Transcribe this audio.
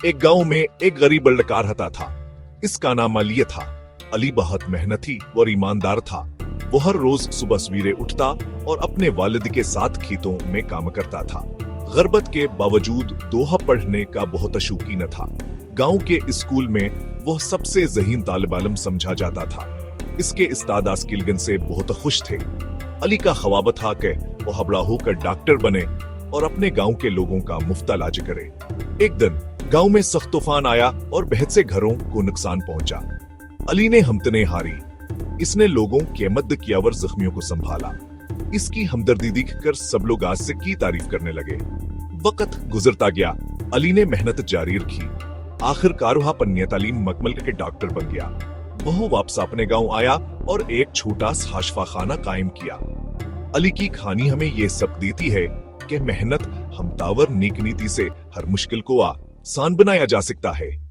एक गांव में एक गरीब लड़का रहता था। इसका नाम अली था। अली बहुत मेहनती और ईमानदार था। वो हर रोज सुबह सवेरे उठता और अपने वालिद के साथ खेतों में काम करता था। गुर्बत के बावजूद दोहा पढ़ने का बहुत शौकीन था। गांव के स्कूल में वह सबसे ज़हीन तालिब इल्म समझा जाता था। इसके उस्ताद आस्किलगन से बहुत खुश थे। अली का ख्वाब था कि वो बड़ा होकर डॉक्टर बने और अपने गांव के लोगों का मुफ्त इलाज करे। एक दिन गांव में सख्त तूफान आया और बहुत से घरों को नुकसान पहुंचा। अली ने हिम्मत नहीं हारी। इसने लोगों की मदद किया और जख्मियों को संभाला। इसकी हमदर्दी देखकर सब लोग आज से की तारीफ करने लगे। वक्त गुजरता गया। अली ने मेहनत जारी रखी। आखिरकार वह अपनी तालीम मुकम्मल करके डॉक्टर बन गया। वह वापस अपने गांव आया और एक छोटा सा हाशफाखाना कायम किया। अली की कहानी हमें ये सबक देती है कि मेहनत, हमतावर, नेक नीति से हर मुश्किल को आसान बनाया जा सकता है।